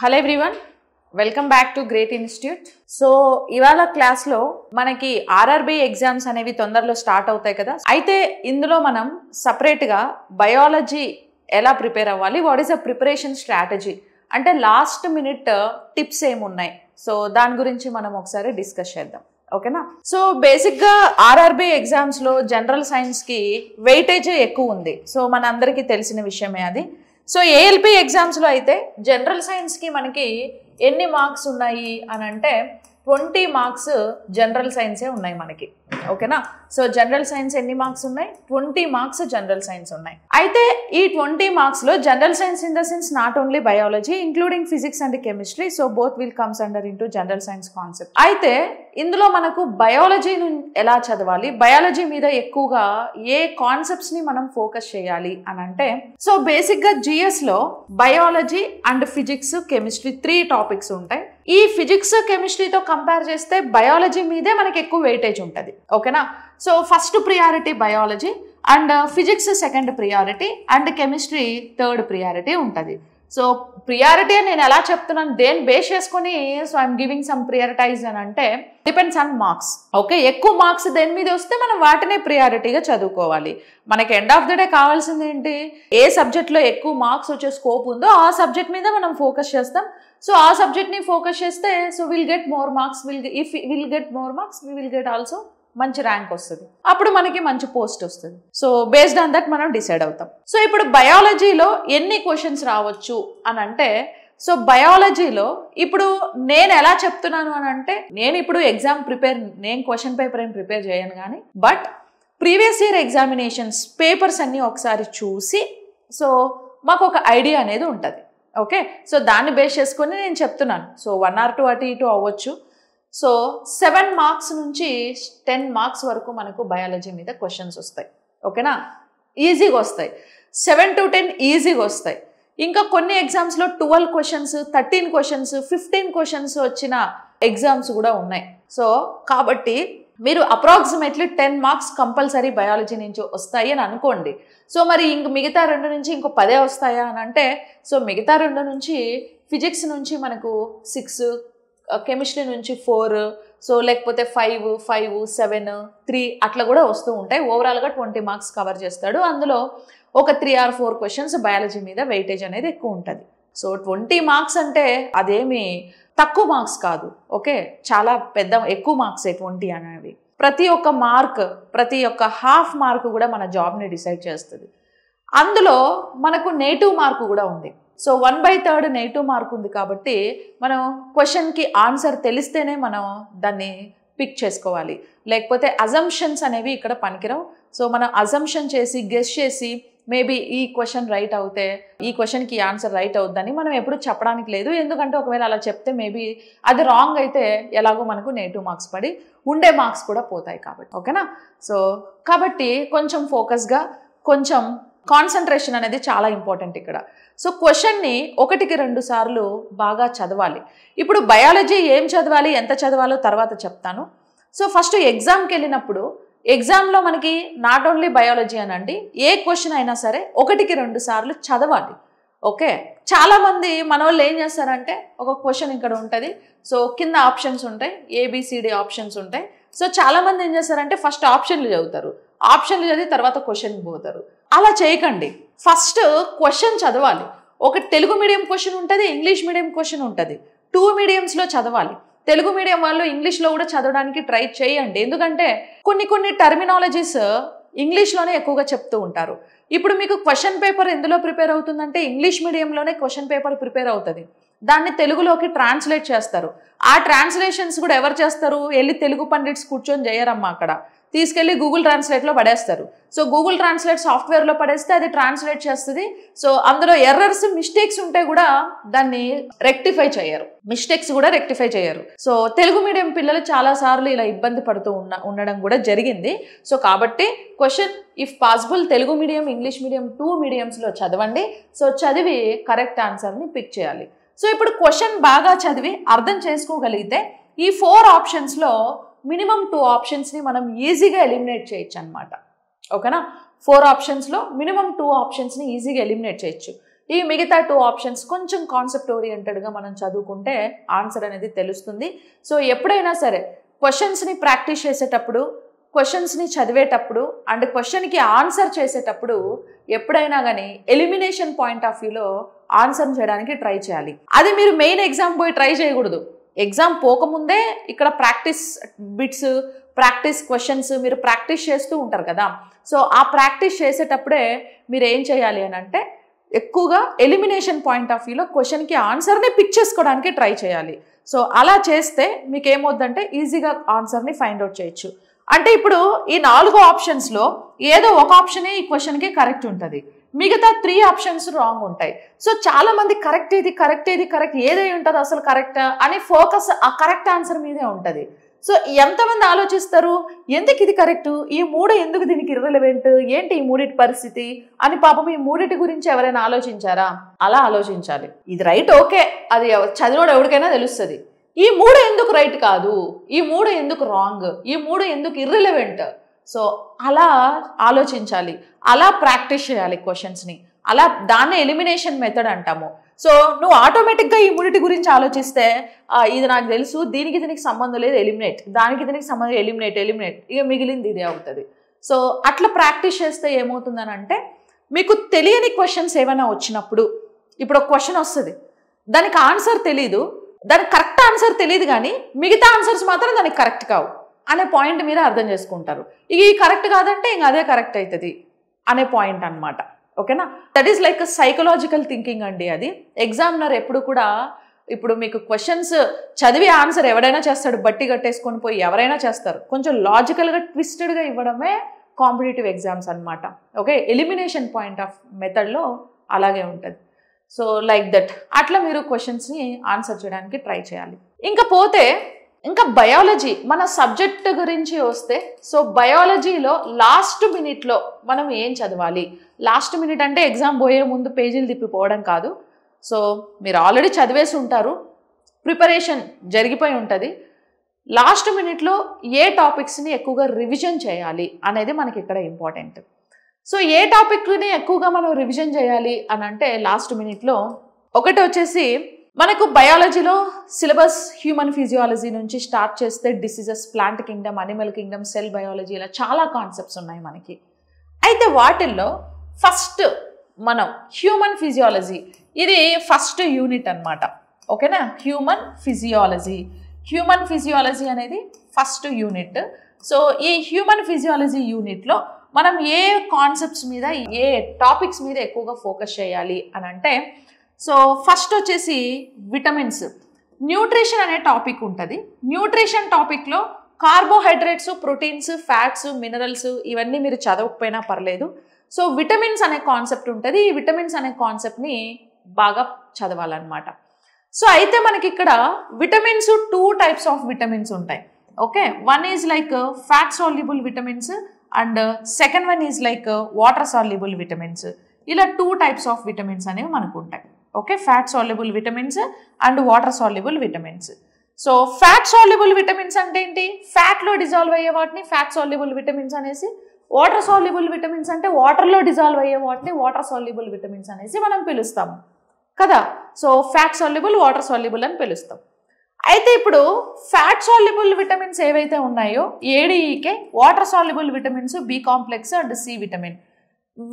Hello everyone, welcome back to great institute. So ఇవాళ క్లాస్లో మనకి ఆర్ఆర్బీ ఎగ్జామ్స్ అనేవి తొందరలో స్టార్ట్ అవుతాయి కదా. అయితే ఇందులో మనం సపరేట్గా బయాలజీ ఎలా ప్రిపేర్ అవ్వాలి, what is a preparation strategy అంటే లాస్ట్ మినిట్ టిప్స్ ఏమున్నాయి, సో దాని గురించి మనం ఒకసారి డిస్కస్ చేద్దాం. ఓకేనా. సో బేసిక్గా ఆర్ఆర్బీ ఎగ్జామ్స్లో జనరల్ సైన్స్కి వెయిటేజ్ ఎక్కువ ఉంది. సో మన అందరికీ తెలిసిన విషయమే అది. సో ఏఎల్పి ఎగ్జామ్స్లో అయితే జనరల్ సైన్స్కి మనకి ఎన్ని మార్క్స్ ఉన్నాయి అని అంటే 20 మార్క్స్ జనరల్ సైన్సే ఉన్నాయి మనకి. ఓకేనా. సో జనరల్ సైన్స్ ఎన్ని మార్క్స్ ఉన్నాయి? 20 మార్క్స్ జనరల్ సైన్స్ ఉన్నాయి. అయితే ఈ 20 మార్క్స్లో general science in the sense not only biology including physics and chemistry, so both will comes under into general science concept. అయితే ఇందులో మనకు బయాలజీని ఎలా చదవాలి, బయాలజీ మీద ఎక్కువగా ఏ కాన్సెప్ట్స్ని మనం ఫోకస్ చేయాలి అని అంటే, సో బేసిక్గా జిఎస్లో biology and physics chemistry 3 topics ఉంటాయి. ఈ ఫిజిక్స్ కెమిస్ట్రీతో కంపేర్ చేస్తే బయాలజీ మీదే మనకి ఎక్కువ వెయిటేజ్ ఉంటుంది. ఓకేనా. So first priority biology and physics second priority and chemistry third priority ఉంటుంది. సో ప్రియారిటీ అని నేను ఎలా చెప్తున్నాను, దేని బేస్ చేసుకొని so I'm giving some prioritize అని అంటే డిపెండ్స్ ఆన్ మార్క్స్. ఓకే, ఎక్కువ మార్క్స్ దేని మీద వస్తే మనం వాటినే ప్రియారిటీగా చదువుకోవాలి. మనకి ఎండ్ ఆఫ్ ద డే కావాల్సింది ఏంటి, ఏ సబ్జెక్ట్లో ఎక్కువ మార్క్స్ వచ్చే స్కోప్ ఉందో ఆ సబ్జెక్ట్ మీద మనం ఫోకస్ చేస్తాం. సో ఆ సబ్జెక్ట్ని ఫోకస్ చేస్తే so will get more marks, will get more marks we will get also మంచి ర్యాంక్ వస్తుంది, అప్పుడు మనకి మంచి పోస్ట్ వస్తుంది. సో బేస్డ్ ఆన్ దట్ మనం డిసైడ్ అవుతాం. సో ఇప్పుడు బయాలజీలో ఎన్ని క్వశ్చన్స్ రావచ్చు అని అంటే, సో బయాలజీలో ఇప్పుడు నేను ఎలా చెప్తున్నాను అని అంటే, నేను ఇప్పుడు నేను క్వశ్చన్ పేపర్ ఏం ప్రిపేర్ చేయను కానీ, but previous year examinations papers అన్నీ ఒకసారి చూసి సో మాకు ఒక ఐడియా అనేది ఉంటుంది. ఓకే, సో దాన్ని బేస్ చేసుకొని నేను చెప్తున్నాను. సో 1 or 2 అటు ఇటు అవ్వచ్చు. సో 7 మార్క్స్ నుంచి 10 మార్క్స్ వరకు మనకు బయాలజీ మీద క్వశ్చన్స్ వస్తాయి. ఓకేనా, ఈజీగా వస్తాయి. 7 to 10 ఈజీగా వస్తాయి. ఇంకా కొన్ని ఎగ్జామ్స్లో 12 క్వశ్చన్స్, 13 క్వశ్చన్స్, 15 క్వశ్చన్స్ వచ్చిన ఎగ్జామ్స్ కూడా ఉన్నాయి. సో కాబట్టి మీరు అప్రాక్సిమేట్లీ 10 మార్క్స్ కంపల్సరీ బయాలజీ నుంచి వస్తాయి అని అనుకోండి. సో మరి ఇంక మిగతా 2 నుంచి ఇంకో 10 వస్తాయా అని అంటే, సో మిగతా 2 నుంచి ఫిజిక్స్ నుంచి మనకు 6, కెమిస్ట్రీ నుంచి 4, సో లేకపోతే 5, 7, 3 అట్లా కూడా వస్తూ ఉంటాయి. ఓవరాల్గా 20 మార్క్స్ కవర్ చేస్తాడు. అందులో ఒక 3 or 4 క్వశ్చన్స్ బయాలజీ మీద వెయిటేజ్ అనేది ఎక్కువ ఉంటుంది. సో 20 మార్క్స్ అంటే అదేమి తక్కువ మార్క్స్ కాదు. ఓకే, చాలా ఎక్కువ మార్క్సే 20 అనేవి. ప్రతి ఒక్క మార్క్, ప్రతి ఒక్క హాఫ్ మార్క్ కూడా మన జాబ్ని డిసైడ్ చేస్తుంది. అందులో మనకు నెగిటివ్ మార్క్ కూడా ఉంది. సో 1/3 నెగిటివ్ మార్క్ ఉంది కాబట్టి మనం క్వశ్చన్కి ఆన్సర్ తెలిస్తేనే మనం దాన్ని పిక్ చేసుకోవాలి, లేకపోతే అజంప్షన్స్ అనేవి ఇక్కడ పనికిరావు. సో మనం అజంప్షన్ చేసి గెస్ చేసి మేబీ ఈ క్వశ్చన్ రైట్ అవుతే ఈ క్వశ్చన్కి ఆన్సర్ రైట్ అవుద్దని మనం ఎప్పుడు చెప్పడానికి లేదు. ఎందుకంటే ఒకవేళ అలా చెప్తే మేబీ అది రాంగ్ అయితే ఎలాగో మనకు నెగిటివ్ మార్క్స్ పడి ఉండే మార్క్స్ కూడా పోతాయి కాబట్టి. ఓకేనా. సో కాబట్టి కొంచెం ఫోకస్గా, కొంచెం కాన్సన్ట్రేషన్ అనేది చాలా ఇంపార్టెంట్ ఇక్కడ. సో క్వశ్చన్ని 1కి 2 సార్లు బాగా చదవాలి. ఇప్పుడు బయాలజీ ఏం చదవాలి, ఎంత చదవాలో తర్వాత చెప్తాను. సో ఫస్ట్ ఎగ్జామ్కి వెళ్ళినప్పుడు ఎగ్జామ్లో మనకి నాట్ ఓన్లీ బయాలజీ అనండి, ఏ క్వశ్చన్ అయినా సరే 1కి 2 సార్లు చదవాలి. ఓకే, చాలామంది మన వాళ్ళు ఏం చేస్తారంటే, ఒక క్వశ్చన్ ఇక్కడ ఉంటుంది, సో కింద ఆప్షన్స్ ఉంటాయి, ABCD ఆప్షన్స్ ఉంటాయి. సో చాలామంది ఏం చేస్తారంటే ఫస్ట్ ఆప్షన్లు చదువుతారు, ఆప్షన్లు చదివి తర్వాత క్వశ్చన్కి పోతారు. అలా చేయకండి. ఫస్ట్ క్వశ్చన్ చదవాలి. ఒక తెలుగు మీడియం క్వశ్చన్ ఉంటుంది, ఇంగ్లీష్ మీడియం క్వశ్చన్ ఉంటుంది. 2 మీడియంస్లో చదవాలి. తెలుగు మీడియం వాళ్ళు ఇంగ్లీష్లో కూడా చదవడానికి ట్రై చేయండి. ఎందుకంటే కొన్ని టర్మినాలజీస్ ఇంగ్లీష్లోనే ఎక్కువగా చెప్తూ ఉంటారు. ఇప్పుడు మీకు క్వశ్చన్ పేపర్ ఎందులో ప్రిపేర్ అవుతుందంటే ఇంగ్లీష్ మీడియంలోనే క్వశ్చన్ పేపర్ ప్రిపేర్ అవుతుంది. దాన్ని తెలుగులోకి ట్రాన్స్లేట్ చేస్తారు. ఆ ట్రాన్స్లేషన్స్ కూడా ఎవరు చేస్తారు, వెళ్ళి తెలుగు పండిట్స్ కూర్చొని చేయరమ్మా, అక్కడ తీసుకెళ్ళి గూగుల్ ట్రాన్స్లేట్లో పడేస్తారు. సో గూగుల్ ట్రాన్స్లేట్ సాఫ్ట్వేర్లో పడేస్తే అది ట్రాన్స్లేట్ చేస్తుంది. సో అందులో ఎర్రర్స్, మిస్టేక్స్ ఉంటే కూడా దాన్ని రెక్టిఫై చేయరు, మిస్టేక్స్ కూడా రెక్టిఫై చేయరు. సో తెలుగు మీడియం పిల్లలు చాలాసార్లు ఇలా ఇబ్బంది పడుతూ ఉండడం కూడా జరిగింది. సో కాబట్టి question if possible Telugu medium, English medium 2 మీడియంస్లో చదవండి. సో చదివి కరెక్ట్ ఆన్సర్ని పిక్ చేయాలి. సో ఇప్పుడు క్వశ్చన్ బాగా చదివి అర్థం చేసుకోగలిగితే ఈ 4 ఆప్షన్స్లో మినిమం 2 ఆప్షన్స్ని మనం ఈజీగా ఎలిమినేట్ చేయొచ్చు అనమాట. ఓకేనా. 4 ఆప్షన్స్లో మినిమం 2 ఆప్షన్స్ని ఈజీగా ఎలిమినేట్ చేయొచ్చు. ఈ మిగతా 2 ఆప్షన్స్ కొంచెం కాన్సెప్ట్ ఓరియంటెడ్గా మనం చదువుకుంటే ఆన్సర్ అనేది తెలుస్తుంది. సో ఎప్పుడైనా సరే క్వశ్చన్స్ని ప్రాక్టీస్ చేసేటప్పుడు, క్వశ్చన్స్ని చదివేటప్పుడు అండ్ క్వశ్చన్కి ఆన్సర్ చేసేటప్పుడు ఎప్పుడైనా కానీ ఎలిమినేషన్ పాయింట్ ఆఫ్ వ్యూలో ఆన్సర్ చేయడానికి ట్రై చేయాలి. అది మీరు మెయిన్ ఎగ్జామ్ పోయి ట్రై చేయకూడదు. ఎగ్జామ్ పోకముందే ఇక్కడ ప్రాక్టీస్ బిట్స్, ప్రాక్టీస్ క్వశ్చన్స్ మీరు ప్రాక్టీస్ చేస్తూ ఉంటారు కదా. సో ఆ ప్రాక్టీస్ చేసేటప్పుడే మీరు ఏం చేయాలి అని అంటే ఎక్కువగా ఎలిమినేషన్ పాయింట్ ఆఫ్ వ్యూలో క్వశ్చన్కి ఆన్సర్ని పిక్ చేసుకోవడానికి ట్రై చేయాలి. సో అలా చేస్తే మీకు ఏమవుద్దంటే ఈజీగా ఆన్సర్ని ఫైండ్ అవుట్ చేయొచ్చు. అంటే ఇప్పుడు ఈ 4 ఆప్షన్స్లో ఏదో ఒక ఆప్షనే ఈ క్వశ్చన్కి కరెక్ట్ ఉంటుంది, మిగతా 3 ఆప్షన్స్ రాంగ్ ఉంటాయి. సో చాలా మంది కరెక్ట్ ఏదై ఉంటుంది అసలు కరెక్ట్ అని ఫోకస్ ఆ కరెక్ట్ ఆన్సర్ మీదే ఉంటుంది. సో ఎంతమంది ఆలోచిస్తారు ఎందుకు ఇది కరెక్ట్, ఈ 3 ఎందుకు దీనికి ఇర్రెలవెంట్, ఏంటి ఈ 3 పరిస్థితి అని పాపం ఈ 3 గురించి ఎవరైనా ఆలోచించారా? అలా ఆలోచించాలి. ఇది రైట్ ఓకే, అది చదివినోడు ఎవరికైనా తెలుస్తుంది. ఈ 3 ఎందుకు రైట్ కాదు, ఈ 3 ఎందుకు రాంగ్, ఈ 3 ఎందుకు ఇర్రెలవెంట్. సో అలా ఆలోచించాలి, అలా ప్రాక్టీస్ చేయాలి క్వశ్చన్స్ని. అలా దాన్ని ఎలిమినేషన్ మెథడ్ అంటాము. సో నువ్వు ఆటోమేటిక్గా ఈ 3 గురించి ఆలోచిస్తే ఇది నాకు తెలుసు, దీనికి సంబంధం లేదు ఎలిమినేట్, దీనికి సంబంధం ఎలిమినేట్, ఇక మిగిలింది ఇదే అవుతుంది. సో అట్లా ప్రాక్టీస్ చేస్తే ఏమవుతుందని అంటే మీకు తెలియని క్వశ్చన్స్ ఏమైనా వచ్చినప్పుడు, ఇప్పుడు ఒక క్వశ్చన్ వస్తుంది, దానికి ఆన్సర్ తెలీదు, దానికి కరెక్ట్ ఆన్సర్ తెలియదు, కానీ మిగతా ఆన్సర్స్ మాత్రం దానికి కరెక్ట్ కావు అనే పాయింట్ మీరు అర్థం చేసుకుంటారు. ఇక ఈ కరెక్ట్ కాదంటే ఇంక అదే కరెక్ట్ అవుతుంది అనే పాయింట్ అనమాట. ఓకేనా? That is like psychological thinking అండి. అది ఎగ్జామినర్ ఎప్పుడు కూడా, ఇప్పుడు మీకు క్వశ్చన్స్ చదివి ఆన్సర్ ఎవడైనా చేస్తాడు, బట్టి కట్టేసుకొని పోయి ఎవరైనా చేస్తారు. కొంచెం లాజికల్గా ట్విస్టెడ్గా ఇవ్వడమే కాంపిటేటివ్ ఎగ్జామ్స్ అనమాట. ఓకే, ఎలిమినేషన్ పాయింట్ ఆఫ్ మెథడ్లో అలాగే ఉంటుంది. సో లైక్ దట్ అట్లా మీరు క్వశ్చన్స్ని ఆన్సర్ చేయడానికి ట్రై చేయాలి. ఇంకా బయాలజీ మన సబ్జెక్ట్ గురించి వస్తే, సో బయాలజీలో లాస్ట్ మినిట్లో మనం ఏం చదవాలి? లాస్ట్ మినిట్ అంటే ఎగ్జామ్ పోయే ముందు పేజీలు తిప్పిపోవడం కాదు. సో మీరు ఆల్రెడీ చదివేసి ఉంటారు, ప్రిపరేషన్ జరిగిపోయి ఉంటుంది. లాస్ట్ మినిట్లో ఏ టాపిక్స్ని ఎక్కువగా రివిజన్ చేయాలి అనేది మనకి ఇక్కడ ఇంపార్టెంట్. సో ఏ టాపిక్ని ఎక్కువగా మనం రివిజన్ చేయాలి అని అంటే లాస్ట్ మినిట్లో ఒకటి వచ్చేసి మనకు బయాలజీలో సిలబస్ హ్యూమన్ ఫిజియాలజీ నుంచి స్టార్ట్ చేస్తే diseases, plant Kingdom, animal Kingdom, cell biology, ఇలా చాలా కాన్సెప్ట్స్ ఉన్నాయి మనకి. అయితే వాటిల్లో ఫస్ట్ మనం హ్యూమన్ ఫిజియాలజీ, ఇది ఫస్ట్ యూనిట్ అనమాట. ఓకేనా? హ్యూమన్ ఫిజియాలజీ అనేది ఫస్ట్ యూనిట్. సో ఈ హ్యూమన్ ఫిజియాలజీ యూనిట్లో మనం ఏ కాన్సెప్ట్స్ మీద, ఏ టాపిక్స్ మీద ఎక్కువగా ఫోకస్ చేయాలి అని అంటే, సో ఫస్ట్ వచ్చేసి విటమిన్స్, న్యూట్రిషన్ అనే టాపిక్ ఉంటుంది. న్యూట్రిషన్ టాపిక్లో కార్బోహైడ్రేట్స్, ప్రోటీన్స్, ఫ్యాట్స్, మినరల్స్ ఇవన్నీ మీరు చదవకపోయినా పర్లేదు. సో విటమిన్స్ అనే కాన్సెప్ట్ ఉంటుంది. ఈ విటమిన్స్ అనే కాన్సెప్ట్ని బాగా చదవాలన్నమాట. సో అయితే మనకి ఇక్కడ విటమిన్స్ 2 టైప్స్ ఆఫ్ విటమిన్స్ ఉంటాయి. Okay, one is like fat soluble vitamins and second one is like water soluble vitamins. ఇలా 2 టైప్స్ ఆఫ్ విటమిన్స్ అనేవి మనకు ఉంటాయి. Okay, fat soluble vitamins and water soluble vitamins. So fat soluble vitamins అంటే ఏంటి? ఫ్యాట్లో dissolve అయ్యే వాటిని fat soluble vitamins అనేసి, water soluble vitamins అంటే వాటర్లో డిజాల్వ్ అయ్యే వాటిని వాటర్ సాల్యుబుల్ విటమిన్స్ అనేసి మనం పిలుస్తాము కదా. So fat soluble, water soluble అని పిలుస్తాం. అయితే ఇప్పుడు ఫ్యాట్ సాల్యుబుల్ విటమిన్స్ ఏవైతే ఉన్నాయో A D E K, water soluble vitamins B complex and C vitamin,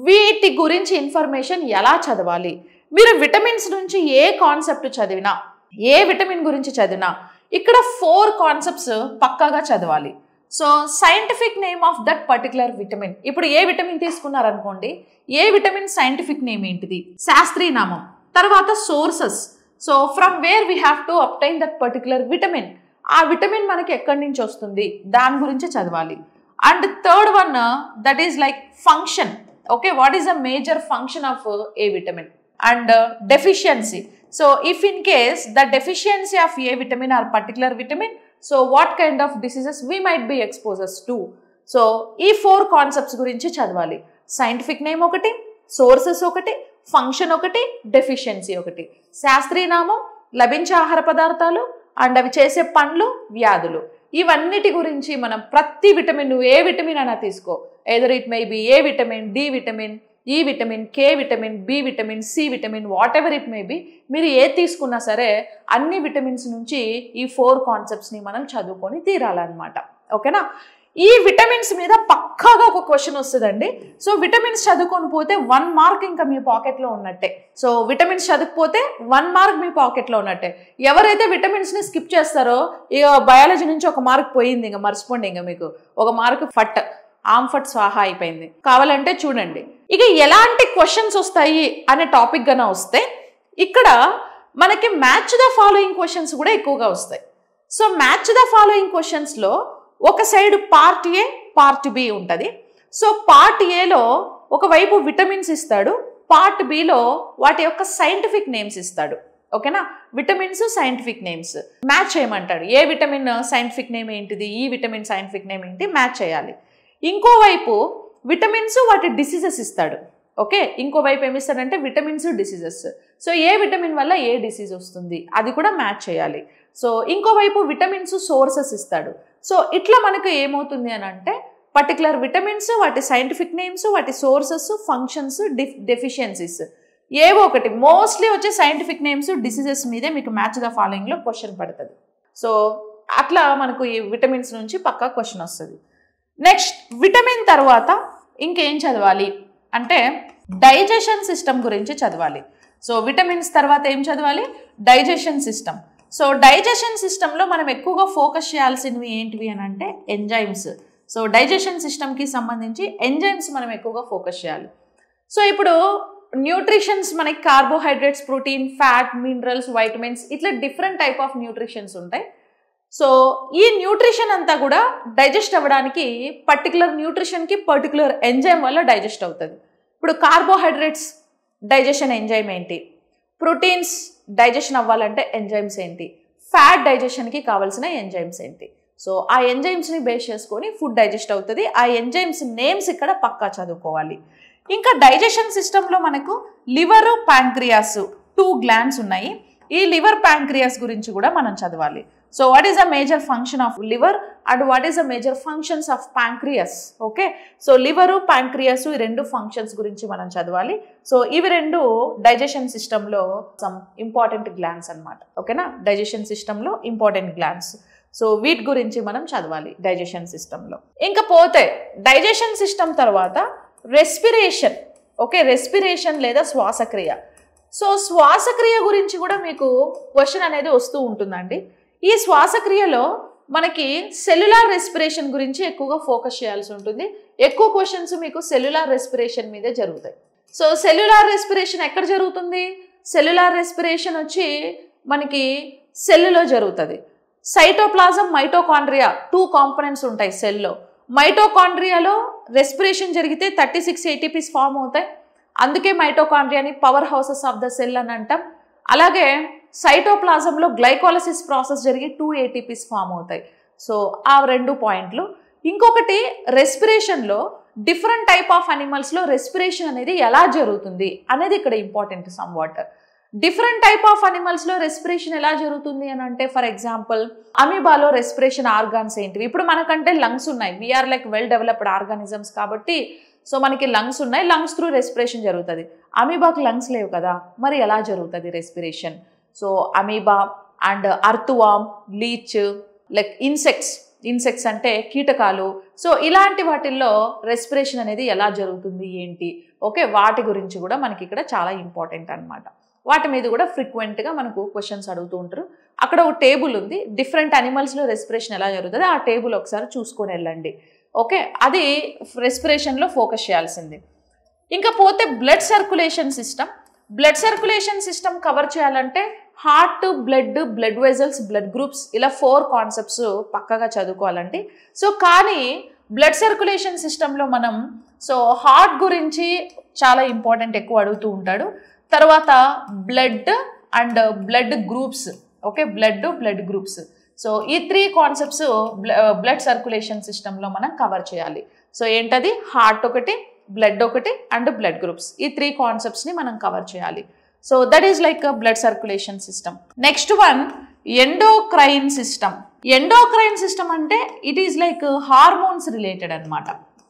వీటి గురించి ఇన్ఫర్మేషన్ ఎలా చదవాలి? మీరు విటమిన్స్ నుంచి ఏ కాన్సెప్ట్ చదివినా, ఏ విటమిన్ గురించి చదివినా ఇక్కడ 4 కాన్సెప్ట్స్ పక్కాగా చదవాలి. So scientific name of that particular vitamin, ఇప్పుడు ఏ విటమిన్ తీసుకున్నారనుకోండి, ఏ విటమిన్ సైంటిఫిక్ నేమ్ ఏంటిది, శాస్త్రీయ నామం, తర్వాత sources, so from where we have to obtain that particular vitamin, ఆ విటమిన్ మనకి ఎక్కడి నుంచి వస్తుంది దాని గురించి చదవాలి. And third one that is like function. Okay, what is the major function of A vitamin and deficiency. So if in case the deficiency of A vitamin are particular vitamin, so what kind of diseases we might be exposes to. సో ఈ 4 concepts గురించి చదవాలి. Scientific name ఒకటి, sources ఒకటి, function ఒకటి, deficiency ఒకటి, శాస్త్రీయ నామం, లభించే ఆహార పదార్థాలు అండ్ అవి చేసే పనులు, వ్యాధులు, ఇవన్నిటి గురించి మనం ప్రతి విటమిన్, నువ్వు ఏ విటమిన్ అయినా తీసుకో, either it may be A vitamin, D vitamin, E vitamin, K vitamin, B vitamin, C vitamin, whatever it may be, మీరు ఏది తీసుకున్నా సరే అన్ని విటమిన్స్ నుంచి ఈ 4 కాన్సెప్ట్స్ని మనం చదువుకొని తీరాలన్నమాట. ఓకేనా? ఈ విటమిన్స్ మీద పక్కాగా ఒక క్వశ్చన్ వస్తుందండి. సో విటమిన్స్ చదువుకొని పోతే 1 మార్క్ ఇంకా మీ పాకెట్లో ఉన్నట్టే. సో విటమిన్స్ చదువుకపోతే 1 మార్క్ మీ పాకెట్లో ఉన్నట్టే. ఎవరైతే విటమిన్స్ని స్కిప్ చేస్తారో ఇక బయాలజీ నుంచి 1 మార్క్ పోయింది, ఇంకా మర్చిపోండి. ఇంకా మీకు 1 మార్క్ ఆమ్ఫట్ స్వాహా అయిపోయింది. కావాలంటే చూడండి. ఇక ఎలాంటి క్వశ్చన్స్ వస్తాయి అనే టాపిక్ గన వస్తే ఇక్కడ మనకి మ్యాచ్ ద ఫాలోయింగ్ క్వశ్చన్స్ కూడా ఎక్కువగా వస్తాయి. సో మ్యాచ్ ద ఫాలోయింగ్ క్వశ్చన్స్లో ఒక side part A, part B ఉంటుంది. సో పార్ట్ ఏలో ఒకవైపు విటమిన్స్ ఇస్తాడు, పార్ట్ బిలో వాటి యొక్క సైంటిఫిక్ నేమ్స్ ఇస్తాడు. ఓకేనా? విటమిన్స్ సైంటిఫిక్ నేమ్స్ మ్యాచ్ చేయమంటాడు. ఏ విటమిన్ సైంటిఫిక్ నేమ్ ఏంటిది, ఈ విటమిన్ సైంటిఫిక్ నేమ్ ఏంటి, మ్యాచ్ చేయాలి. ఇంకోవైపు విటమిన్స్ వాటి డిసీజెస్ ఇస్తాడు. ఓకే, ఇంకోవైపు ఏమి ఇస్తాడంటే విటమిన్స్ డిసీజెస్. సో ఏ విటమిన్ వల్ల ఏ డిసీజ్ వస్తుంది అది కూడా మ్యాచ్ చేయాలి. సో ఇంకోవైపు విటమిన్స్ సోర్సెస్ ఇస్తాడు. సో ఇట్లా మనకు ఏమవుతుంది అని అంటే పర్టికులర్ విటమిన్స్, వాటి సైంటిఫిక్ నేమ్స్, వాటి సోర్సెస్, ఫంక్షన్స్, డెఫిషియన్సీస్ ఏవో ఒకటి, మోస్ట్లీ వచ్చే సైంటిఫిక్ నేమ్స్, డిసీజెస్ మీదే మీకు మ్యాచ్ ద ఫాలోయింగ్లో క్వశ్చన్ పడుతుంది. సో అట్లా మనకు ఈ విటమిన్స్ నుంచి పక్కా క్వశ్చన్ వస్తుంది. నెక్స్ట్ విటమిన్ తర్వాత ఇంకేం చదవాలి అంటే డైజెషన్ సిస్టమ్ గురించి చదవాలి. సో విటమిన్స్ తర్వాత ఏం చదవాలి? Digestion system. సో డైజెషన్ సిస్టంలో మనం ఎక్కువగా ఫోకస్ చేయాల్సినవి ఏంటివి అని అంటే ఎంజైమ్స్. సో డైజెషన్ సిస్టమ్కి సంబంధించి ఎంజైమ్స్ మనం ఎక్కువగా ఫోకస్ చేయాలి. సో ఇప్పుడు న్యూట్రిషన్స్ మనకి carbohydrates, protein, fat, minerals, vitamins ఇట్లా డిఫరెంట్ టైప్ ఆఫ్ న్యూట్రిషన్స్ ఉంటాయి. సో ఈ న్యూట్రిషన్ అంతా కూడా డైజెస్ట్ అవ్వడానికి పర్టికులర్ న్యూట్రిషన్కి పర్టికులర్ ఎంజైమ్ వల్ల డైజెస్ట్ అవుతుంది. ఇప్పుడు కార్బోహైడ్రేట్స్ డైజెషన్ ఎంజైమ్ ఏంటి, ప్రోటీన్స్ డైజెషన్ అవ్వాలంటే ఎంజైమ్స్ ఏంటి, ఫ్యాట్ డైజెషన్కి కావాల్సిన ఎంజైమ్స్ ఏంటి. సో ఆ ఎంజైమ్స్ని బేస్ చేసుకొని ఫుడ్ డైజెస్ట్ అవుతుంది. ఆ ఎంజైమ్స్ నేమ్స్ ఇక్కడ పక్కా చదువుకోవాలి. ఇంకా డైజెషన్ సిస్టంలో మనకు లివరు, ప్యాంక్రియాస్ 2 గ్లాండ్స్ ఉన్నాయి. ఈ లివర్, ప్యాంక్రియాస్ గురించి కూడా మనం చదవాలి. So what is the major function of liver and what is the major functions of pancreas. Okay, so liver, pancreas ఈ 2 ఫంక్షన్స్ గురించి మనం చదవాలి. సో ఇవి 2 డైజెషన్ సిస్టంలో సమ్ ఇంపార్టెంట్ గ్లాండ్స్ అనమాట. ఓకేనా? డైజెషన్ సిస్టంలో ఇంపార్టెంట్ గ్లాండ్స్. సో వీటి గురించి మనం చదవాలి డైజెషన్ సిస్టంలో. ఇంకా పోతే డైజెషన్ సిస్టమ్ తర్వాత రెస్పిరేషన్. ఓకే, రెస్పిరేషన్ లేదా శ్వాసక్రియ. సో శ్వాసక్రియ గురించి కూడా మీకు క్వశ్చన్ అనేది వస్తూ ఉంటుందండి. ఈ శ్వాసక్రియలో మనకి సెల్యులార్ రెస్పిరేషన్ గురించి ఎక్కువగా ఫోకస్ చేయాల్సి ఉంటుంది. ఎక్కువ క్వశ్చన్స్ మీకు సెల్యులార్ రెస్పిరేషన్ మీదే జరుగుతాయి. సో సెల్యులార్ రెస్పిరేషన్ ఎక్కడ జరుగుతుంది? సెల్యులార్ రెస్పిరేషన్ వచ్చి మనకి సెల్లులో జరుగుతుంది. సైటోప్లాజం, మైటోకాండ్రియా 2 కాంపోనెంట్స్ ఉంటాయి సెల్లో. మైటోకాండ్రియాలో రెస్పిరేషన్ జరిగితే 36 ATPs ఫామ్ అవుతాయి. అందుకే మైటోకాండ్రియాని power houses of the cell అని అంటాం. అలాగే సైటోప్లాజంలో గ్లైకోలసిస్ ప్రాసెస్ జరిగి 2 ATPs ఫామ్ అవుతాయి. సో ఆ 2 పాయింట్లు. ఇంకొకటి రెస్పిరేషన్లో డిఫరెంట్ టైప్ ఆఫ్ అనిమల్స్లో రెస్పిరేషన్ అనేది ఎలా జరుగుతుంది అనేది ఇక్కడ important somewhat. Different type of అనిమల్స్లో రెస్పిరేషన్ ఎలా జరుగుతుంది అని అంటే ఫర్ ఎగ్జాంపుల్ అమీబాలో రెస్పిరేషన్ ఆర్గాన్స్ ఏంటివి? ఇప్పుడు మనకంటే లంగ్స్ ఉన్నాయి. We are like well developed organisms కాబట్టి సో మనకి లంగ్స్ ఉన్నాయి, లంగ్స్ త్రూ రెస్పిరేషన్ జరుగుతుంది. అమీబాకి లంగ్స్ లేవు కదా, మరి ఎలా జరుగుతుంది respiration? So amoeba and earthworm, leech, like insects అంటే కీటకాలు. సో ఇలాంటి వాటిల్లో రెస్పిరేషన్ అనేది ఎలా జరుగుతుంది ఏంటి? ఓకే, వాటి గురించి కూడా మనకి ఇక్కడ చాలా ఇంపార్టెంట్ అనమాట. వాటి మీద కూడా ఫ్రీక్వెంట్గా మనకు క్వశ్చన్స్ అడుగుతూ ఉంటారు. అక్కడ ఒక టేబుల్ ఉంది, డిఫరెంట్ అనిమల్స్లో రెస్పిరేషన్ ఎలా జరుగుతుంది ఆ టేబుల్ ఒకసారి చూసుకొని వెళ్ళండి. ఓకే, అది రెస్పిరేషన్లో ఫోకస్ చేయాల్సింది. ఇంకా పోతే blood circulation system. Blood circulation system cover చేయాలంటే heart, blood vessels, blood groups ఇలా 4 కాన్సెప్ట్స్ పక్కగా చదువుకోవాలండి. సో కానీ బ్లడ్ సర్క్యులేషన్ సిస్టంలో మనం సో హార్ట్ గురించి చాలా ఇంపార్టెంట్ ఎక్కువ అడుగుతూ ఉంటాడు. తర్వాత blood and blood groups. Okay, blood groups. So ఈ 3 కాన్సెప్ట్స్ బ్లడ్ సర్క్యులేషన్ సిస్టంలో మనం కవర్ చేయాలి. సో ఏంటది? హార్ట్ ఒకటి, బ్లడ్ ఒకటి అండ్ బ్లడ్ గ్రూప్స్. ఈ 3 కాన్సెప్ట్స్ని మనం కవర్ చేయాలి. So that is like blood circulation system. Next one endocrine system. Endocrine system అంటే it is like hormones related అనమాట.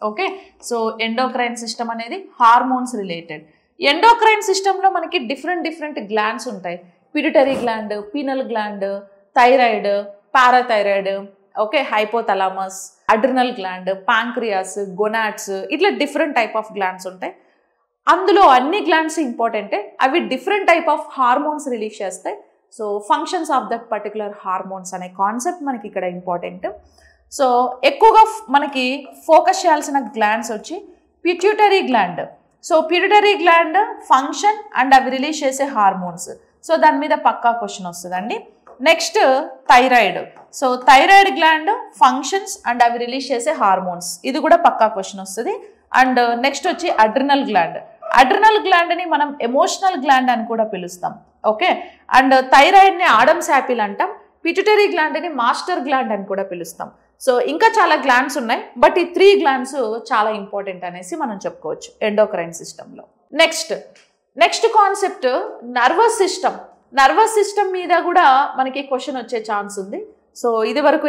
ఓకే, సో ఎండోక్రైన్ సిస్టమ్ అనేది హార్మోన్స్ రిలేటెడ్. ఎండోక్రైన్ సిస్టంలో మనకి డిఫరెంట్ గ్లాండ్స్ ఉంటాయి. Pituitary gland, pineal gland, thyroid, parathyroid, okay, hypothalamus, adrenal gland, pancreas, gonads, ఇట్లా different type of glands ఉంటాయి. అందులో అన్ని గ్లాండ్స్ ఇంపార్టెంటే, అవి different type of hormones release చేస్తాయి. So functions of that particular hormones అనే కాన్సెప్ట్ మనకి ఇక్కడ ఇంపార్టెంట్. సో ఎక్కువగా మనకి ఫోకస్ చేయాల్సిన గ్లాండ్స్ వచ్చి pituitary gland. So pituitary gland function and అవి రిలీజ్ చేసే హార్మోన్స్. సో దాని మీద పక్కా క్వశ్చన్ వస్తుందండి. Next thyroid. So thyroid gland functions and అవి రిలీజ్ చేసే హార్మోన్స్, ఇది కూడా పక్కా క్వశ్చన్ వస్తుంది. అండ్ నెక్స్ట్ వచ్చి అడ్రినల్ గ్లాండ్. అడ్రినల్ గ్లాండ్ని మనం ఎమోషనల్ గ్లాండ్ అని కూడా పిలుస్తాం. ఓకే, అండ్ థైరాయిడ్ని ఆడమ్స్ యాపిల్ అంటాం, పిట్యూటరీ గ్లాండ్ని మాస్టర్ గ్లాండ్ అని కూడా పిలుస్తాం. సో ఇంకా చాలా గ్లాండ్స్ ఉన్నాయి, బట్ ఈ 3 గ్లాండ్స్ చాలా ఇంపార్టెంట్ అనేసి మనం చెప్పుకోవచ్చు ఎండోక్రైన్ సిస్టంలో. Next concept nervous system. Nervous system మీద కూడా మనకి క్వశ్చన్ వచ్చే ఛాన్స్ ఉంది. సో ఇది వరకు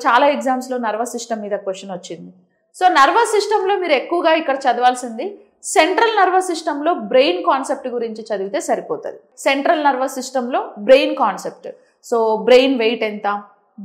చాలా ఎగ్జామ్స్లో నర్వస్ సిస్టమ్ మీద క్వశ్చన్ వచ్చింది. సో నర్వస్ సిస్టంలో మీరు ఎక్కువగా ఇక్కడ చదవాల్సింది సెంట్రల్ నర్వస్ సిస్టంలో బ్రెయిన్ కాన్సెప్ట్ గురించి చదివితే సరిపోతుంది. సెంట్రల్ నర్వస్ సిస్టంలో brain concept. So brain wait ఎంత,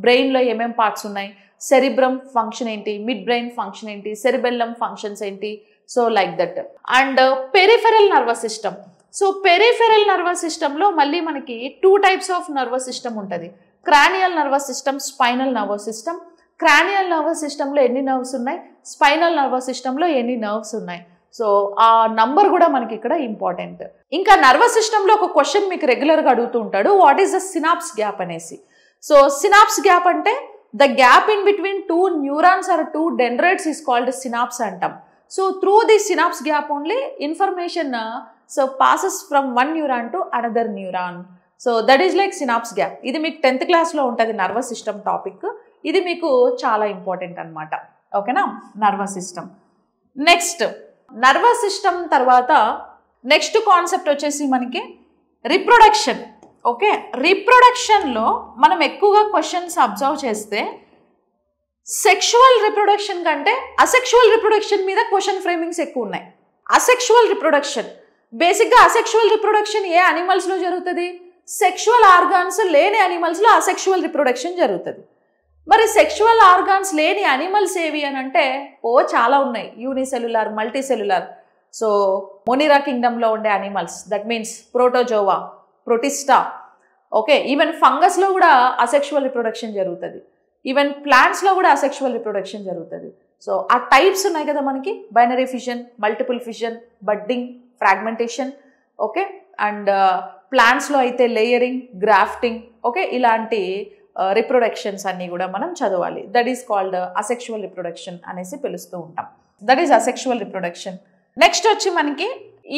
బ్రెయిన్లో ఏమేం పార్ట్స్ ఉన్నాయి, సెరిబ్రమ్ ఫంక్షన్ ఏంటి, మిడ్ బ్రెయిన్ ఫంక్షన్ ఏంటి, సెరిబెల్లం ఫంక్షన్స్ ఏంటి, so like that. And peripheral nervous system. So peripheral nervous సిస్టంలో మళ్ళీ మనకి 2 టైప్స్ ఆఫ్ నర్వస్ సిస్టమ్ ఉంటుంది. Cranial nervous system, spinal nervous system. Cranial nervous సిస్టంలో ఎన్ని నర్వ్స్ ఉన్నాయి, స్పైనల్ నర్వస్ సిస్టంలో ఎన్ని నర్వ్స్ ఉన్నాయి. సో ఆ నంబర్ కూడా మనకి ఇక్కడ ఇంపార్టెంట్. ఇంకా నర్వస్ సిస్టంలో ఒక క్వశ్చన్ మీకు రెగ్యులర్గా అడుగుతూ ఉంటాడు, what is the synapse gap అనేసి. సో సినాప్స్ గ్యాప్ అంటే the gap in between 2 neurons or 2 dendrites is called synapse అంటాం. So through the synapse gap only information passes from one neuron to another neuron. So that is like synapse gap. ఇది మీకు 10th క్లాస్లో ఉంటుంది nervous system topic. ఇది మీకు చాలా important అనమాట. ఓకేనా, nervous system. Next nervous system తర్వాత నెక్స్ట్ కాన్సెప్ట్ వచ్చేసి మనకి రిప్రొడక్షన్. ఓకే, రిప్రొడక్షన్లో మనం ఎక్కువగా క్వశ్చన్స్ అబ్జర్వ్ చేస్తే సెక్షువల్ రిప్రొడక్షన్ కంటే అసెక్షువల్ రిప్రొడక్షన్ మీద క్వశ్చన్ ఫ్రేమింగ్స్ ఎక్కువ ఉన్నాయి. అసెక్షువల్ రిప్రొడక్షన్, బేసిక్గా అసెక్షువల్ రిప్రొడక్షన్ ఏ అనిమల్స్లో జరుగుతుంది, సెక్షువల్ ఆర్గాన్స్ లేని అనిమల్స్లో అసెక్షువల్ రిప్రొడక్షన్ జరుగుతుంది. మరి సెక్షువల్ ఆర్గాన్స్ లేని అనిమల్స్ ఏవి అని అంటే చాలా ఉన్నాయి, యూనిసెల్యులర్, మల్టీసెల్యులర్. సో మోనిరా కింగ్డమ్లో ఉండే animals, that means protozoa, protista. Okay, even ఫంగస్లో కూడా అసెక్షువల్ రిప్రొడక్షన్ జరుగుతుంది, ఈవెన్ ప్లాంట్స్లో కూడా అసెక్షువల్ రిప్రొడక్షన్ జరుగుతుంది. సో ఆ టైప్స్ ఉన్నాయి కదా మనకి, binary fission, multiple fission, budding, fragmentation. Okay, and ప్లాంట్స్లో అయితే లేయరింగ్, గ్రాఫ్టింగ్. ఓకే, ఇలాంటి రిప్రొడక్షన్స్ అన్నీ కూడా మనం చదవాలి. That is called asexual reproduction అనేసి పిలుస్తూ ఉంటాం. That is asexual reproduction. Next వచ్చి మనకి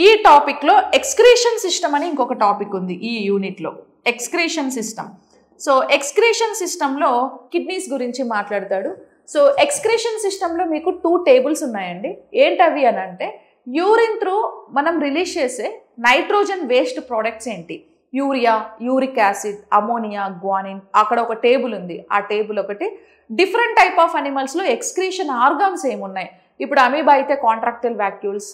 ఈ టాపిక్లో ఎక్స్క్రీషన్ సిస్టమ్ అని ఇంకొక టాపిక్ ఉంది ఈ యూనిట్లో, ఎక్స్క్రీషన్ సిస్టమ్. సో ఎక్స్క్రీషన్ సిస్టంలో కిడ్నీస్ గురించి మాట్లాడతాడు. సో ఎక్స్క్రీషన్ సిస్టంలో మీకు 2 టేబుల్స్ ఉన్నాయండి. ఏంటవి అని అంటే యూరిన్ త్రూ మనం రిలీజ్ చేసే నైట్రోజన్ వేస్ట్ ప్రోడక్ట్స్ ఏంటి, urea, uric acid, ammonia, guanine. అక్కడ ఒక టేబుల్ ఉంది, ఆ టేబుల్ ఒకటి. డిఫరెంట్ టైప్ ఆఫ్ అనిమల్స్లో ఎక్స్క్రీషన్ ఆర్గాన్స్ ఏమున్నాయి, ఇప్పుడు అమీబా అయితే కాంట్రాక్టైల్ వాక్యూల్స్,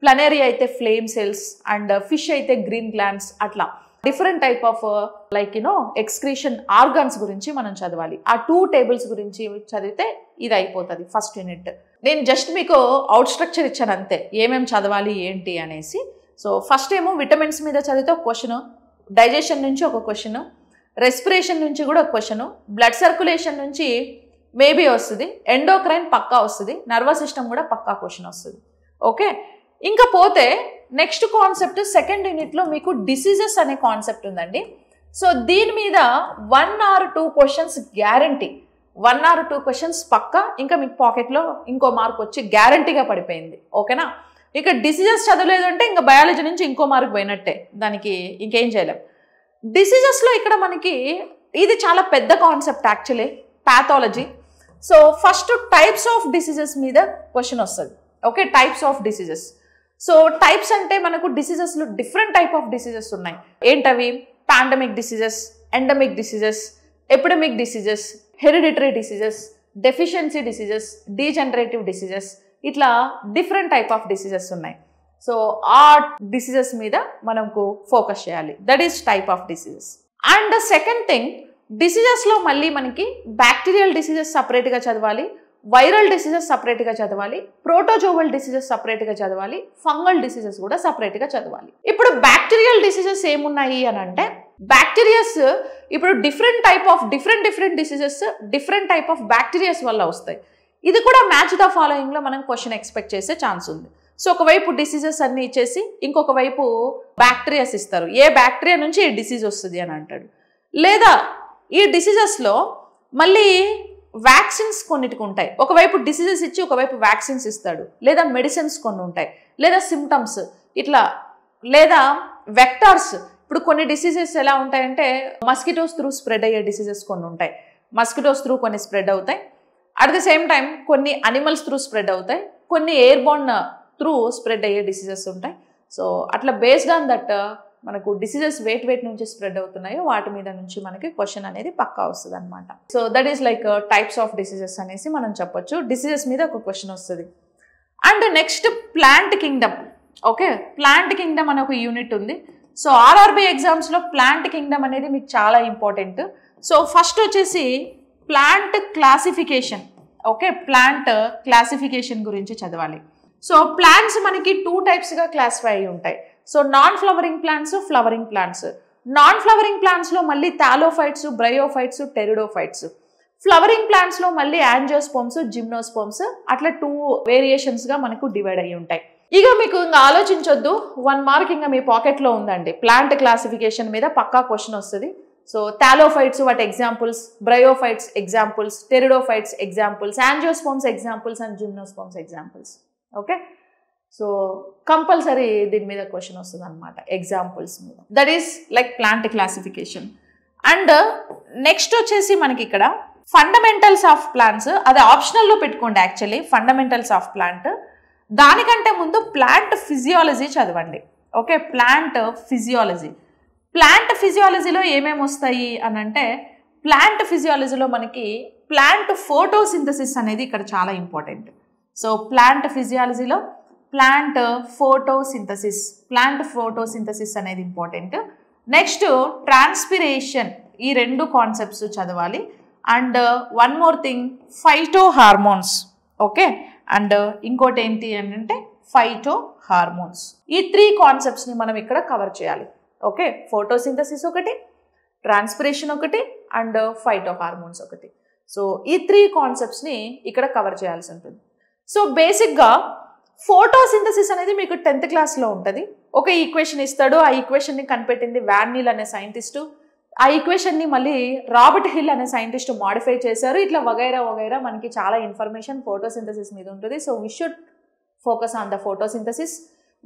ప్లనేరియా అయితే ఫ్లేమ్ సెల్స్, అండ్ ఫిష్ అయితే గ్రీన్ గ్లాండ్స్. అట్లా different type of like excretion organs గురించి మనం చదవాలి. ఆ 2 టేబుల్స్ గురించి చదివితే ఇది అయిపోతుంది ఫస్ట్ యూనిట్. నేను జస్ట్ మీకు అవుట్ స్ట్రక్చర్ ఇచ్చాను అంతే, ఏమేమి చదవాలి ఏంటి అనేసి. సో ఫస్ట్ ఏమో విటమిన్స్ మీద చదివితే ఒక క్వశ్చన్, డైజెషన్ నుంచి ఒక క్వశ్చన్, రెస్పిరేషన్ నుంచి కూడా ఒక క్వశ్చన్, బ్లడ్ సర్క్యులేషన్ నుంచి మేబీ వస్తుంది, ఎండోక్రైన్ పక్కా వస్తుంది, నర్వస్ సిస్టమ్ కూడా పక్కా క్వశ్చన్ వస్తుంది. ఓకే, ఇంకా పోతే నెక్స్ట్ కాన్సెప్ట్ సెకండ్ యూనిట్లో మీకు డిసీజెస్ అనే కాన్సెప్ట్ ఉందండి. సో దీని మీద 1 or 2 questions guarantee, 1 or 2 questions పక్కా. ఇంకా మీకు పాకెట్లో ఇంకో మార్క్ వచ్చి గ్యారంటీగా పడిపోయింది. ఓకేనా, ఇక డిసీజెస్ చదవలేదు అంటే ఇంకా బయాలజీ నుంచి ఇంకో మార్క్ పోయినట్టే, దానికి ఇంకేం చేయలేం. డిసీజెస్లో ఇక్కడ మనకి ఇది చాలా పెద్ద concept actually, pathology. So first types of diseases మీద క్వశ్చన్ వస్తుంది. Okay, types of diseases. So types అంటే మనకు డిసీజెస్లో డిఫరెంట్ టైప్ ఆఫ్ డిసీజెస్ ఉన్నాయి. ఏంటవి, pandemic diseases, endemic diseases, epidemic diseases, hereditary diseases, deficiency diseases, degenerative diseases, ఇట్లా different type of diseases ఉన్నాయి. So ఆ డిసీజెస్ మీద మనకు ఫోకస్ చేయాలి. That is type of diseases. And second thing, డిసీజెస్లో మళ్ళీ మనకి బ్యాక్టీరియల్ డిసీజెస్ సపరేట్గా చదవాలి, వైరల్ డిసీజెస్ సపరేట్గా చదవాలి, ప్రోటోజోవల్ డిసీజెస్ సపరేట్గా చదవాలి, ఫంగల్ డిసీజెస్ కూడా సపరేట్గా చదవాలి. ఇప్పుడు బ్యాక్టీరియల్ డిసీజెస్ ఏమున్నాయి అని అంటే, బ్యాక్టీరియాస్ ఇప్పుడు different diseases different type of bacterias వల్ల వస్తాయి. ఇది కూడా మ్యాచ్ ద ఫాలోయింగ్లో మనం క్వశ్చన్ ఎక్స్పెక్ట్ చేసే ఛాన్స్ ఉంది. సో ఒకవైపు డిసీజెస్ అన్ని ఇచ్చేసి ఇంకొక వైపు బ్యాక్టీరియాస్ ఇస్తారు, ఏ బ్యాక్టీరియా నుంచి ఈ డిసీజ్ వస్తుంది అని అంటాడు. లేదా ఈ డిసీజెస్లో మళ్ళీ వ్యాక్సిన్స్ కొన్నిటికి ఉంటాయి, ఒకవైపు డిసీజెస్ ఇచ్చి ఒకవైపు వ్యాక్సిన్స్ ఇస్తాడు. లేదా మెడిసిన్స్ కొన్ని ఉంటాయి, లేదా సిమ్టమ్స్ ఇట్లా, లేదా వెక్టార్స్. ఇప్పుడు కొన్ని డిసీజెస్ ఎలా ఉంటాయంటే మస్కిటోస్ త్రూ స్ప్రెడ్ అయ్యే డిసీజెస్ కొన్ని ఉంటాయి, మస్కిటోస్ త్రూ కొన్ని స్ప్రెడ్ అవుతాయి. అట్ ది సేమ్ టైం కొన్ని అనిమల్స్ త్రూ స్ప్రెడ్ అవుతాయి, కొన్ని ఎయిర్బోర్న్ త్రూ స్ప్రెడ్ అయ్యే డిసీజెస్ ఉంటాయి. సో అట్లా బేస్డ్ ఆన్ దట్ మనకు డిసీజెస్ వేట్ నుంచి స్ప్రెడ్ అవుతున్నాయో వాటి మీద నుంచి మనకి క్వశ్చన్ అనేది పక్కా వస్తుంది అనమాట. So that is like types of diseases అనేసి మనం చెప్పొచ్చు. డిసీజెస్ మీద ఒక క్వశ్చన్ వస్తుంది. And next plant Kingdom. Okay, plant Kingdom అనే ఒక యూనిట్ ఉంది. సో ఆర్ఆర్బీ ఎగ్జామ్స్లో ప్లాంట్ కింగ్డమ్ అనేది మీకు చాలా ఇంపార్టెంట్. సో ఫస్ట్ వచ్చేసి plant classification. Okay, plant classification గురించి చదవాలి. సో ప్లాంట్స్ మనకి 2 టైప్స్గా క్లాసిఫై అయ్యి ఉంటాయి. So non flowering plants, flowering plants. Non flowering ప్లాంట్స్లో మళ్ళీ థాలోఫైట్స్, బ్రయోఫైట్స్, టెరిడోఫైట్స్. ఫ్లవరింగ్ ప్లాంట్స్లో మళ్ళీ యాంజియోస్పోమ్స్, జిమ్నోస్పోమ్స్, అట్లా 2 వేరియేషన్స్గా మనకు డివైడ్ అయ్యి ఉంటాయి. ఇక మీకు ఇంకా ఆలోచించొద్దు, 1 మార్క్ ఇంకా మీ పాకెట్లో ఉందండి. ప్లాంట్ క్లాసిఫికేషన్ మీద పక్కా క్వశ్చన్ వస్తుంది. సో థాలోఫైట్స్ వాటి examples, bryophytes examples, pteridophytes examples, angiosperms examples and gymnosperms examples. Okay, so compulsory దీని మీద క్వశ్చన్ వస్తుంది అనమాట, ఎగ్జాంపుల్స్ మీద. That is like plant classification. And next వచ్చేసి మనకి ఇక్కడ ఫండమెంటల్స్ ఆఫ్ ప్లాంట్స్. అది ఆప్షనల్లో పెట్టుకోండి యాక్చువల్లీ, ఫండమెంటల్స్ ఆఫ్ ప్లాంట్. దానికంటే ముందు ప్లాంట్ ఫిజియాలజీ చదవండి. Okay, plant physiology. ప్లాంట్ ఫిజియాలజీలో ఏమేమి వస్తాయి అని అంటే, ప్లాంట్ ఫిజియాలజీలో మనకి ప్లాంట్ ఫోటోసింథసిస్ అనేది ఇక్కడ చాలా ఇంపార్టెంట్. సో ప్లాంట్ ఫిజియాలజీలో ప్లాంట్ ఫోటోసింథసిస్ అనేది ఇంపార్టెంట్. నెక్స్ట్ ట్రాన్స్పిరేషన్, ఈ 2 కాన్సెప్ట్స్ చదవాలి. And one more thing, phyto hormones. Okay, and ఇంకోటి ఏంటి అని అంటే ఫైటో హార్మోన్స్. ఈ 3 కాన్సెప్ట్స్ని మనం ఇక్కడ కవర్ చేయాలి. ఓకే, ఫోటోసింథసిస్ ఒకటి, ట్రాన్స్పిరేషన్ ఒకటి, అండ్ ఫైటో హార్మోన్స్ ఒకటి. సో ఈ 3 కాన్సెప్ట్స్ని ఇక్కడ కవర్ చేయాల్సి ఉంటుంది. సో బేసిక్గా ఫోటోసింథసిస్ అనేది మీకు 10th క్లాస్లో ఉంటుంది. ఒక ఈక్వేషన్ ఇస్తాడు, ఆ ఈక్వేషన్ని కనిపెట్టింది వాన్ నీల్ అనే సైంటిస్టు. ఆ ఈక్వేషన్ని మళ్ళీ రాబర్ట్ హిల్ అనే సైంటిస్ట్ మాడిఫై చేశారు. ఇట్లా వగైరా మనకి చాలా ఇన్ఫర్మేషన్ ఫోటోసింథసిస్ మీద ఉంటుంది. So we should focus on the photosynthesis.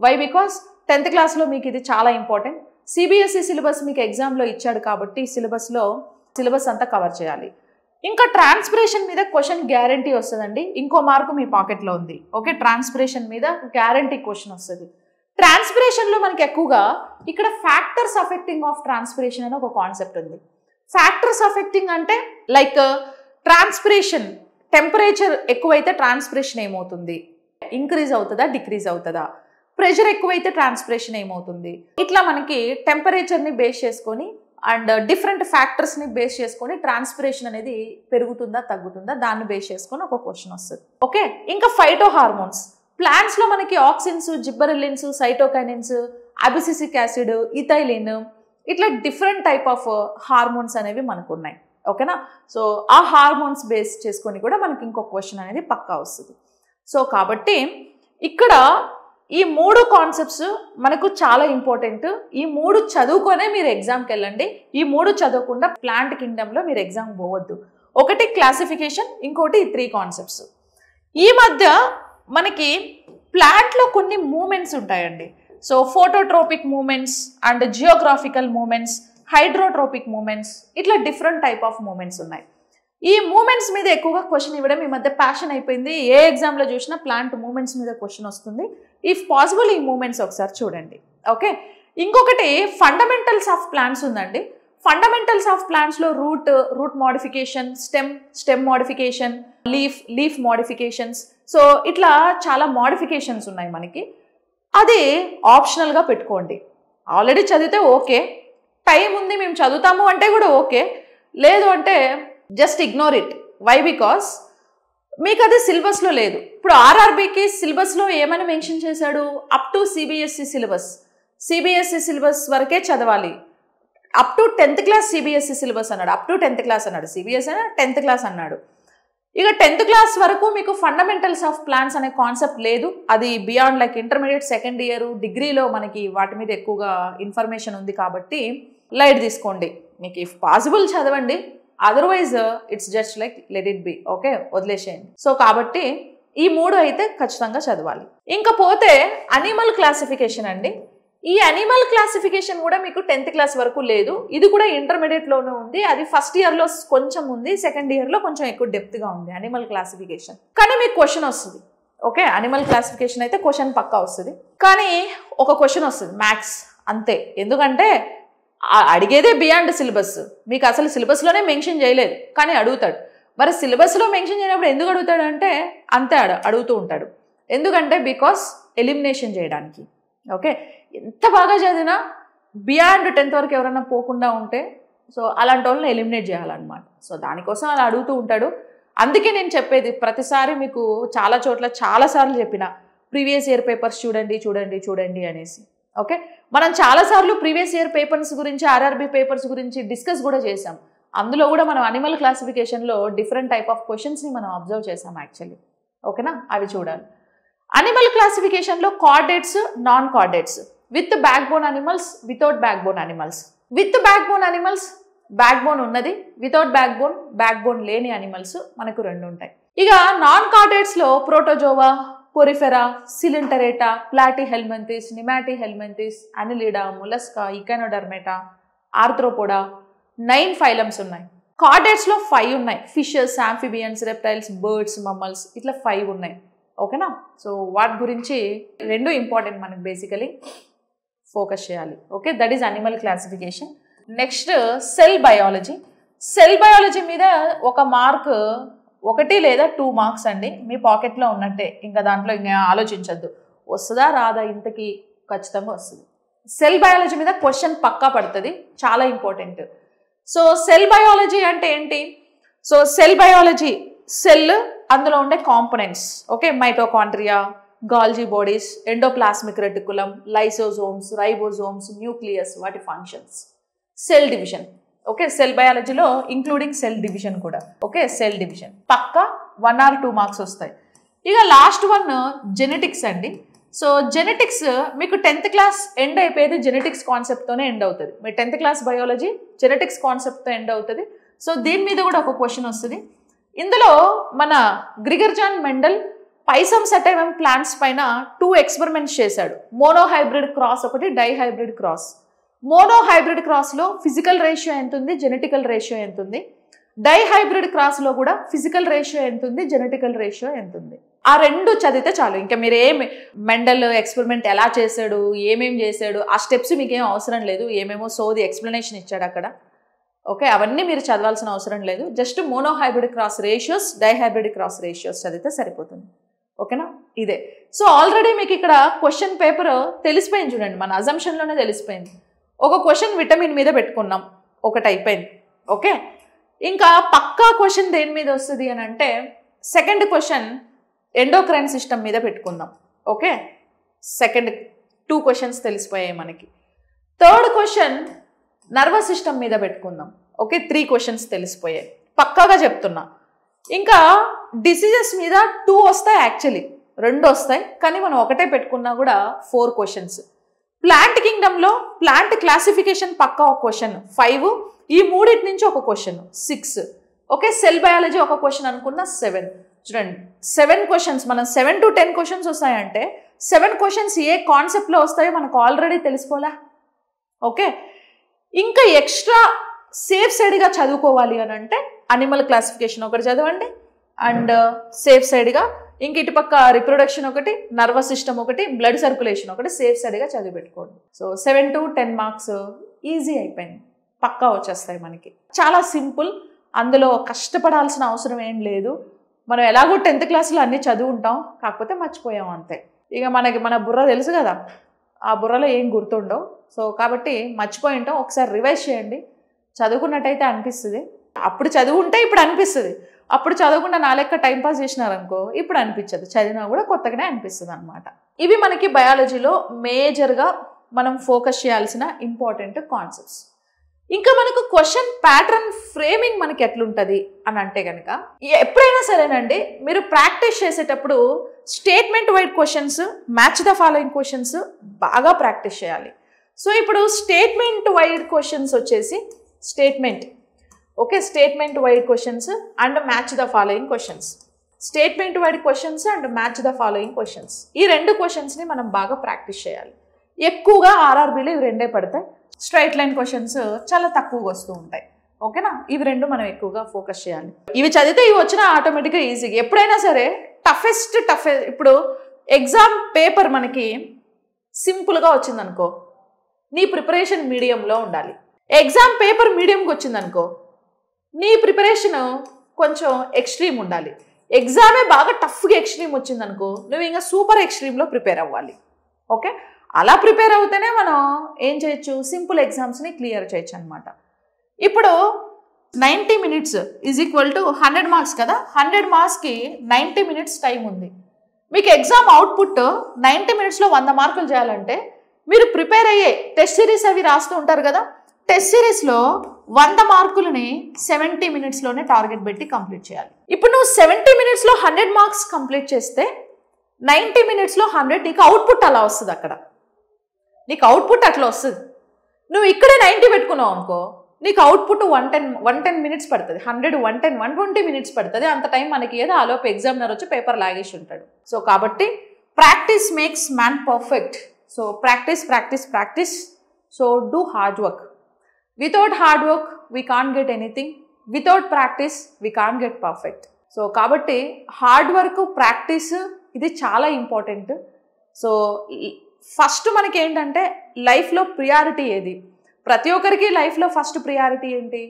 Why? Because 10th క్లాస్లో మీకు ఇది చాలా ఇంపార్టెంట్. సిబిఎస్ఈ సిలబస్ మీకు ఎగ్జామ్లో ఇచ్చాడు కాబట్టి సిలబస్ అంతా కవర్ చేయాలి. ఇంకా ట్రాన్స్పిరేషన్ మీద క్వశ్చన్ గ్యారంటీ వస్తుందండి. ఇంకో మార్కు మీ పాకెట్లో ఉంది. ఓకే, ట్రాన్స్పిరేషన్ మీద గ్యారంటీ క్వశ్చన్ వస్తుంది. ట్రాన్స్పిరేషన్లో మనకి ఎక్కువగా ఇక్కడ ఫ్యాక్టర్స్ అఫెక్టింగ్ ఆఫ్ ట్రాన్స్పిరేషన్ అనే ఒక కాన్సెప్ట్ ఉంది. ఫ్యాక్టర్స్ అఫెక్టింగ్ అంటే లైక్ ట్రాన్స్పిరేషన్ టెంపరేచర్ ఎక్కువైతే ట్రాన్స్పిరేషన్ ఏమవుతుంది, ఇంక్రీజ్ అవుతుందా, డిక్రీజ్ అవుతుందా? ప్రెషర్ ఎక్కువైతే ట్రాన్స్పిరేషన్ ఏమవుతుంది? ఇట్లా మనకి టెంపరేచర్ని బేస్ చేసుకొని అండ్ డిఫరెంట్ ఫ్యాక్టర్స్ని బేస్ చేసుకొని ట్రాన్స్పిరేషన్ అనేది పెరుగుతుందా తగ్గుతుందా దాన్ని బేస్ చేసుకొని ఒక క్వశ్చన్ వస్తుంది. ఓకే, ఇంకా ఫైటో హార్మోన్స్. ప్లాంట్స్లో మనకి auxins, gibberellins, cytokinins, abscisic acid, ethylene, ఇట్లా డిఫరెంట్ టైప్ ఆఫ్ హార్మోన్స్ అనేవి మనకు ఉన్నాయి. ఓకేనా? సో ఆ హార్మోన్స్ బేస్ చేసుకొని కూడా మనకి ఇంకొక క్వశ్చన్ అనేది పక్కా వస్తుంది. సో కాబట్టి ఇక్కడ ఈ 3 కాన్సెప్ట్స్ మనకు చాలా ఇంపార్టెంట్. ఈ 3 చదువుకొనే మీరు ఎగ్జామ్కి వెళ్ళండి. ఈ 3 చదవకుండా ప్లాంట్ కింగ్డమ్లో మీరు ఎగ్జామ్ పోవద్దు. ఒకటి క్లాసిఫికేషన్, ఇంకోటి ఈ 3 కాన్సెప్ట్స్. ఈ మధ్య మనకి ప్లాంట్లో కొన్ని మూమెంట్స్ ఉంటాయండి. So phototropic movements and geographical movements, hydrotropic movements, ఇట్లా డిఫరెంట్ టైప్ ఆఫ్ మూమెంట్స్ ఉన్నాయి. ఈ మూమెంట్స్ మీద ఎక్కువగా క్వశ్చన్ ఇవ్వడం ఈ మధ్య ప్యాషన్ అయిపోయింది. ఏ ఎగ్జామ్లో చూసినా ప్లాంట్ మూమెంట్స్ మీద క్వశ్చన్ వస్తుంది. ఇఫ్ పాసిబుల్ ఈ మూమెంట్స్ ఒకసారి చూడండి. ఓకే, ఇంకొకటి ఫండమెంటల్స్ ఆఫ్ ప్లాంట్స్ ఉందండి. ఫండమెంటల్స్ ఆఫ్ ప్లాంట్స్లో root modification, stem modification, leaf modifications, so ఇట్లా చాలా మోడిఫికేషన్స్ ఉన్నాయి మనకి. అది ఆప్షనల్గా పెట్టుకోండి. ఆల్రెడీ చదివితే ఓకే, టైం ఉంది మేము చదువుతాము అంటే కూడా ఓకే, లేదు అంటే just ignore it. Why? Because మీకు అది సిలబస్లో లేదు. ఇప్పుడు ఆర్ఆర్బీకి సిలబస్లో ఏమని మెన్షన్ చేశాడు? అప్ టు సిబిఎస్ఈ సిలబస్ వరకే చదవాలి. Up to 10th class CBSE syllabus అన్నాడు, అప్ టు 10th క్లాస్ అన్నాడు, సిబిఎస్ఈ అయినా 10th క్లాస్ అన్నాడు. ఇక 10th క్లాస్ వరకు మీకు ఫండమెంటల్స్ ఆఫ్ ప్లాంట్స్ అనే కాన్సెప్ట్ లేదు. అది beyond like intermediate, second year, డిగ్రీలో మనకి వాటి మీద ఎక్కువగా ఇన్ఫర్మేషన్ ఉంది కాబట్టి లైట్ తీసుకోండి. మీకు ఇఫ్ పాసిబుల్ చదవండి, otherwise it's just like let it be, okay, వదిలేసేయండి. సో కాబట్టి ఈ 3 అయితే ఖచ్చితంగా చదవాలి. ఇంకా పోతే అనిమల్ క్లాసిఫికేషన్ అండి. ఈ అనిమల్ క్లాసిఫికేషన్ కూడా మీకు 10th క్లాస్ వరకు లేదు. ఇది కూడా ఇంటర్మీడియట్లోనే ఉంది. అది ఫస్ట్ ఇయర్లో కొంచెం ఉంది, సెకండ్ ఇయర్లో కొంచెం ఎక్కువ డెప్త్గా ఉంది అనిమల్ క్లాసిఫికేషన్. కానీ మీకు క్వశ్చన్ వస్తుంది, ఓకే, అనిమల్ క్లాసిఫికేషన్ అయితే క్వశ్చన్ పక్కా వస్తుంది. కానీ ఒక క్వశ్చన్ వస్తుంది మ్యాథ్స్ అంతే. ఎందుకంటే అడిగేదే బియాండ్ సిలబస్, మీకు అసలు సిలబస్లోనే మెన్షన్ చేయలేదు కానీ అడుగుతాడు. మరి సిలబస్లో మెన్షన్ చేయనప్పుడు ఎందుకు అడుగుతాడు అంటే అంతే అడుగుతూ ఉంటాడు. ఎందుకంటే బికాస్ ఎలిమినేషన్ చేయడానికి. ఓకే, ఎంత బాగా చదివినా బియాండ్ 10th వరకు ఎవరైనా పోకుండా ఉంటే సో అలాంటి వాళ్ళని ఎలిమినేట్ చేయాలన్నమాట. సో దానికోసం అలా అడుగుతూ ఉంటాడు. అందుకే నేను చెప్పేది ప్రతిసారి మీకు చాలా చోట్ల చాలాసార్లు చెప్పిన ప్రీవియస్ ఇయర్ పేపర్స్ చూడండి అనేసి. ఓకే, మనం చాలాసార్లు ప్రీవియస్ ఇయర్ పేపర్స్ గురించి, ఆర్ఆర్బీ పేపర్స్ గురించి డిస్కస్ కూడా చేసాం. అందులో కూడా మనం అనిమల్ క్లాసిఫికేషన్లో డిఫరెంట్ టైప్ ఆఫ్ క్వశ్చన్స్ని మనం అబ్జర్వ్ చేసాం యాక్చువల్లీ. ఓకేనా, అవి చూడాలి. అనిమల్ క్లాసిఫికేషన్లో chordates, non chordates, with backbone animals, without backbone animals. With backbone animals backbone ఉన్నది, వితౌట్ బ్యాక్ బోన్ లేని అనిమల్స్ మనకు 2 ఉంటాయి. ఇక నాన్ కార్డేట్స్లో protozoa, porifera, coelenterata, platyhelminthes, nemathelminthes, annelida, mollusca, echinodermata, Arthropoda, 9 phylums ఉన్నాయి. కార్డేట్స్లో 5 ఉన్నాయి. Fishes, amphibians, reptiles, birds, mammals, ఇట్లా 5 ఉన్నాయి. ఓకేనా, సో వాటి గురించి 2 ఇంపార్టెంట్ మనకి బేసికలీ ఫోకస్ చేయాలి. Okay, that is animal classification. Next cell biology. Cell biology మీద ఒక మార్క్ 1 లేదా 2 మార్క్స్ అండి మీ పాకెట్లో ఉన్నట్టే. ఇంకా దాంట్లో ఇంకా ఆలోచించద్దు, వస్తుందా రాదా, ఇంతకీ ఖచ్చితంగా వస్తుంది. సెల్ బయాలజీ మీద క్వశ్చన్ పక్కా పడుతుంది, చాలా ఇంపార్టెంట్. సో సెల్ బయాలజీ అంటే ఏంటి? సో సెల్ బయాలజీ, సెల్ అందులో ఉండే components, okay, mitochondria, Golgi bodies, endoplasmic reticulum, lysosomes, ribosomes, nucleus, వాటి functions. Cell division, okay, cell బయాలజీలో ఇంక్లూడింగ్ సెల్ డివిజన్ కూడా. ఓకే, సెల్ డివిజన్ పక్కా 1 or 2 మార్క్స్ వస్తాయి. ఇక లాస్ట్ వన్ జెనెటిక్స్ అండి. సో జెనెటిక్స్ మీకు 10th క్లాస్ ఎండ్ అయిపోయేది genetics కాన్సెప్ట్తోనే ఎండ్ అవుతుంది. మీ 10th క్లాస్ బయాలజీ జెనెటిక్స్ కాన్సెప్ట్తో ఎండ్ అవుతుంది. సో దీని మీద కూడా ఒక క్వశ్చన్ వస్తుంది. ఇందులో మన Gregor Johann Mendel పైసమ్ sativum plants పైన 2 ఎక్స్పెరిమెంట్స్ చేశాడు. మోనోహైబ్రిడ్ క్రాస్ ఒకటి, డైహైబ్రిడ్ క్రాస్. మోనోహైబ్రిడ్ క్రాస్లో ఫిజికల్ రేషియో ఎంత ఉంది, జెనెటికల్ రేషియో ఎంత ఉంది. డైహైబ్రిడ్ క్రాస్లో కూడా ఫిజికల్ రేషియో ఎంత ఉంది, జెనెటికల్ రేషియో ఎంత ఉంది. ఆ 2 చదివితే చాలు. ఇంకా మీరు మెండల్ ఎక్స్పెరిమెంట్ ఎలా చేశాడు, ఏమేమి చేశాడు, ఆ స్టెప్స్ మీకేం అవసరం లేదు. ఏమేమో సోది ఎక్స్ప్లెనేషన్ ఇచ్చాడు అక్కడ. ఓకే, అవన్నీ మీరు చదవాల్సిన అవసరం లేదు. Just monohybrid cross ratios, dihybrid cross ratios చదివితే సరిపోతుంది. ఓకేనా, ఇదే. సో ఆల్రెడీ మీకు ఇక్కడ క్వశ్చన్ పేపర్ తెలిసిపోయింది చూడండి, మన అజంప్షన్లోనే తెలిసిపోయింది. ఒక క్వశ్చన్ విటమిన్ మీద పెట్టుకున్నాం, ఒకటి అయిపోయింది. ఓకే, ఇంకా పక్కా క్వశ్చన్ దేని మీద వస్తుంది అని అంటే సెకండ్ క్వశ్చన్ ఎండోక్రైన్ సిస్టమ్ మీద పెట్టుకుందాం. ఓకే, సెకండ్ 2 క్వశ్చన్స్ తెలిసిపోయాయి మనకి. థర్డ్ క్వశ్చన్ నర్వస్ సిస్టమ్ మీద పెట్టుకుందాం. ఓకే, 3 క్వశ్చన్స్ తెలిసిపోయాయి పక్కాగా చెప్తున్నా. ఇంకా డిసీజెస్ మీద 2 వస్తాయి, యాక్చువల్లీ 2 వస్తాయి, కానీ మనం ఒకటే పెట్టుకున్నా కూడా 4 క్వశ్చన్స్. ప్లాంట్ కింగ్డమ్లో ప్లాంట్ క్లాసిఫికేషన్ పక్కా ఒక క్వశ్చన్ 5, ఈ 3 నుంచి ఒక క్వశ్చన్ 6. ఓకే, సెల్ బయాలజీ ఒక క్వశ్చన్ అనుకున్న 7. చూడండి 7 క్వశ్చన్స్, మనం 7 to 10 క్వశ్చన్స్ వస్తాయంటే 7 క్వశ్చన్స్ ఏ కాన్సెప్ట్లో వస్తాయో మనకు ఆల్రెడీ తెలిసిపోలే. ఓకే, ఇంకా ఎక్స్ట్రా సేఫ్ సైడ్గా చదువుకోవాలి అని అంటే అనిమల్ క్లాసిఫికేషన్ ఒకటి చదవండి, అండ్ సేఫ్ సైడ్గా ఇంక ఇటుపక్క రిప్రొడక్షన్ ఒకటి, నర్వస్ సిస్టమ్ ఒకటి, బ్లడ్ సర్క్యులేషన్ ఒకటి సేఫ్ సైడ్గా చదివి పెట్టుకోండి. సో 7 to 10 మార్క్స్ ఈజీ అయిపోయింది. పక్కా వచ్చేస్తాయి మనకి. చాలా సింపుల్, అందులో కష్టపడాల్సిన అవసరం ఏం లేదు. మనం ఎలాగో 10th క్లాస్లో అన్నీ చదువుంటాం, కాకపోతే మర్చిపోయాం అంతే. ఇక మన బుర్ర తెలుసు కదా, ఆ బుర్రలో ఏం గుర్తుండవు. సో కాబట్టి మర్చిపోయి ఉంటాం. ఒకసారి రివైజ్ చేయండి, చదువుకున్నట్టయితే అనిపిస్తుంది. అప్పుడు చదువుంటే ఇప్పుడు అనిపిస్తుంది, అప్పుడు చదవకుండా నా లెక్క టైంపాస్ చేసినారనుకో ఇప్పుడు అనిపించదు, చదివినా కూడా కొత్తగానే అనిపిస్తుంది అనమాట. ఇవి మనకి బయాలజీలో మేజర్గా మనం ఫోకస్ చేయాల్సిన ఇంపార్టెంట్ కాన్సెప్ట్స్. ఇంకా మనకు క్వశ్చన్ ప్యాటర్న్ ఫ్రేమింగ్ మనకి ఎట్లుంటుంది అని అంటే కనుక, ఎప్పుడైనా సరేనండి మీరు ప్రాక్టీస్ చేసేటప్పుడు statement wide questions, match the following questions బాగా ప్రాక్టీస్ చేయాలి. సో ఇప్పుడు స్టేట్మెంట్ వైడ్ క్వశ్చన్స్ వచ్చేసి statement wide questions and match the following questions. Statement wide questions and match the following questions, ఈ 2 క్వశ్చన్స్ని మనం బాగా ప్రాక్టీస్ చేయాలి. ఎక్కువగా ఆర్ఆర్బీలో ఇవి 2 పడతాయి. స్ట్రైట్ లైన్ క్వశ్చన్స్ చాలా తక్కువగా వస్తూ ఉంటాయి. ఓకేనా, ఇవి 2 మనం ఎక్కువగా ఫోకస్ చేయాలి. ఇవి చదివితే ఇవి వచ్చినా ఆటోమేటిక్గా ఈజీగా. ఎప్పుడైనా సరే టఫెస్ట్ ఇప్పుడు ఎగ్జామ్ పేపర్ మనకి సింపుల్గా వచ్చిందనుకో, నీ ప్రిపరేషన్ మీడియంలో ఉండాలి. ఎగ్జామ్ పేపర్ మీడియంకి వచ్చిందనుకో, నీ ప్రిపరేషన్ కొంచెం ఎక్స్ట్రీమ్ ఉండాలి. ఎగ్జామే బాగా టఫ్గా ఎక్స్ట్రీమ్ వచ్చిందనుకో, నువ్వు ఇంకా సూపర్ ఎక్స్ట్రీమ్లో ప్రిపేర్ అవ్వాలి. ఓకే, అలా ప్రిపేర్ అవుతేనే మనం ఏం చేయొచ్చు, సింపుల్ ఎగ్జామ్స్ని క్లియర్ చేయొచ్చు అనమాట. ఇప్పుడు 90 minutes is equal to 100 marks కదా. 100 marksకి 90 minutes టైం ఉంది. మీకు ఎగ్జామ్ అవుట్పుట్ 90 minutesలో 100 మార్కులు చేయాలంటే మీరు ప్రిపేర్ అయ్యే టెస్ట్ సిరీస్ అవి రాస్తూ ఉంటారు కదా, టెస్ట్ సిరీస్లో 100 మార్కులని 70 minutesలోనే టార్గెట్ పెట్టి కంప్లీట్ చేయాలి. ఇప్పుడు నువ్వు 70 minutesలో 100 marks కంప్లీట్ చేస్తే 90 minutesలో 100, నీకు అవుట్పుట్ అలా వస్తుంది. అక్కడ నీకు అవుట్పుట్ అట్లా వస్తుంది. నువ్వు ఇక్కడే 90 పెట్టుకున్నావు అనుకో, నీకు అవుట్పుట్ 110 minutes పడుతుంది. 100, 110, 120 minutes పడుతుంది. అంత టైం మనకి ఏదో ఆలోపు ఎగ్జామినర్ వచ్చి పేపర్ లాగేసి ఉంటాడు. సో కాబట్టి practice makes man perfect. So practice. So do hard work. Without hard work we can't get anything. Without practice we can't get perfect. So కాబట్టి హార్డ్ వర్క్, ప్రాక్టీస్ ఇది చాలా ఇంపార్టెంట్. సో ఫస్ట్ మనకి ఏంటంటే లైఫ్లో priority ఏది? ప్రతి ఒక్కరికి లైఫ్లో ఫస్ట్ ప్రియారిటీ ఏంటి?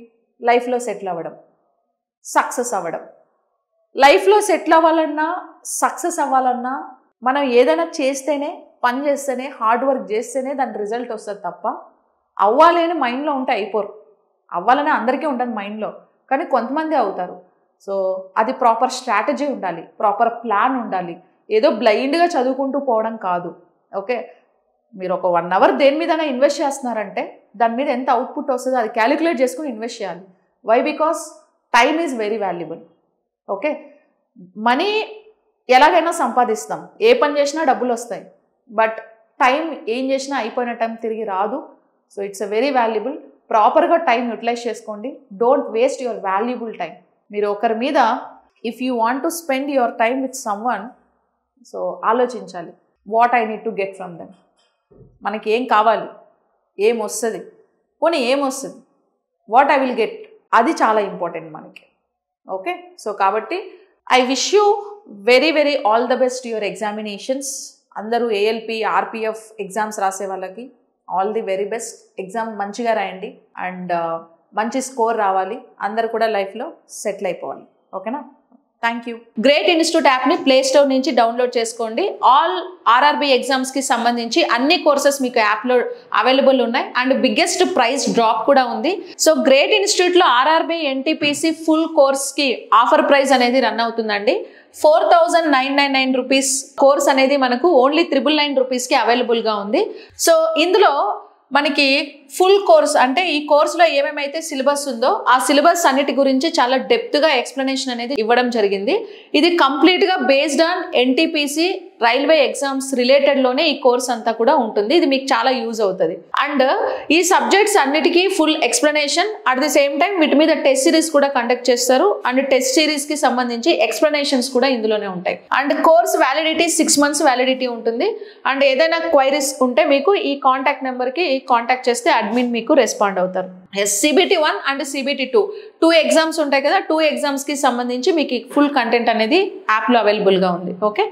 లైఫ్లో సెటిల్ అవ్వడం, సక్సెస్ అవ్వడం. లైఫ్లో సెటిల్ అవ్వాలన్నా, సక్సెస్ అవ్వాలన్నా మనం ఏదైనా చేస్తేనే, పని చేస్తేనే, హార్డ్ వర్క్ చేస్తేనే దాని రిజల్ట్ వస్తుంది తప్ప అవ్వాలి అని మైండ్లో ఉంటే అయిపోరు. అవ్వాలని అందరికీ ఉంటుంది మైండ్లో, కానీ కొంతమంది అవుతారు. సో అది ప్రాపర్ స్ట్రాటజీ ఉండాలి, ప్రాపర్ ప్లాన్ ఉండాలి. ఏదో బ్లైండ్గా చదువుకుంటూ పోవడం కాదు. ఓకే, మీరు ఒక 1 hour దేని మీదైనా ఇన్వెస్ట్ చేస్తున్నారంటే దాని మీద ఎంత అవుట్పుట్ వస్తుందో అది క్యాలిక్యులేట్ చేసుకుని ఇన్వెస్ట్ చేయాలి. Why? Because time is very valuable. Okay, money ఎలాగైనా సంపాదిస్తాం, ఏ పని చేసినా డబ్బులు వస్తాయి. బట్ టైం ఏం చేసినా అయిపోయిన టైం తిరిగి రాదు. So it's a very valuable. ప్రాపర్గా టైం యూటిలైజ్ చేసుకోండి. Don't waste your valuable time. మీరు ఒకరి మీద if you want to spend your time with someone, so ఆలోచించాలి, what I need to get from them. మనకి ఏం కావాలి, ఏం వస్తుంది, పోనీ ఏం వస్తుంది, వాట్ ఐ విల్ గెట్, అది చాలా ఇంపార్టెంట్ మనకి. ఓకే, సో కాబట్టి I wish you very very all the best your examinations. అందరూ ఏఎల్పి, ఆర్పిఎఫ్ ఎగ్జామ్స్ రాసే వాళ్ళకి all the very best. Exam మంచిగా రాయండి అండ్ మంచి స్కోర్ రావాలి. అందరు కూడా లైఫ్లో సెటిల్ అయిపోవాలి. ఓకేనా, థ్యాంక్ యూ. గ్రేట్ ఇన్స్టిట్యూట్ యాప్ని ప్లే స్టోర్ నుంచి డౌన్లోడ్ చేసుకోండి. ఆల్ ఆర్ఆర్బీ ఎగ్జామ్స్కి సంబంధించి అన్ని కోర్సెస్ మీకు యాప్లో అవైలబుల్ ఉన్నాయి అండ్ బిగ్గెస్ట్ ప్రైస్ డ్రాప్ కూడా ఉంది. సో గ్రేట్ ఇన్స్టిట్యూట్లో ఆర్ఆర్బీ ఎన్టీపీసీ ఫుల్ కోర్స్కి ఆఫర్ ప్రైస్ అనేది రన్ అవుతుందండి. 4,999 రూపీస్ కోర్స్ అనేది మనకు ఓన్లీ 999 రూపీస్కి అవైలబుల్గా ఉంది. సో ఇందులో మనకి ఫుల్ కోర్స్ అంటే ఈ కోర్సులో ఏమేమైతే సిలబస్ ఉందో ఆ సిలబస్ అన్నిటి గురించి చాలా డెప్త్గా ఎక్స్ప్లెనేషన్ అనేది ఇవ్వడం జరిగింది. ఇది కంప్లీట్గా based on NTPC railway exams రిలేటెడ్లోనే ఈ కోర్స్ అంతా కూడా ఉంటుంది. ఇది మీకు చాలా యూజ్ అవుతుంది. అండ్ ఈ సబ్జెక్ట్స్ అన్నిటికీ full explanation, at the same time వీటి మీద టెస్ట్ సిరీస్ కూడా కండక్ట్ చేస్తారు అండ్ టెస్ట్ సిరీస్కి సంబంధించి ఎక్స్ప్లెనేషన్స్ కూడా ఇందులోనే ఉంటాయి. And course validity 6 months validity ఉంటుంది. అండ్ ఏదైనా క్వైరీస్ ఉంటే మీకు ఈ కాంటాక్ట్ నెంబర్కి కాంటాక్ట్ చేస్తే అడ్మిన్ మీకు రెస్పాండ్ అవుతారు. CBT 1 అండ్ CBT 2 ఎగ్జామ్స్ ఉంటాయి కదా, 2 ఎగ్జామ్స్కి సంబంధించి మీకు ఫుల్ కంటెంట్ అనేది యాప్లో అవైలబుల్గా ఉంది. ఓకే.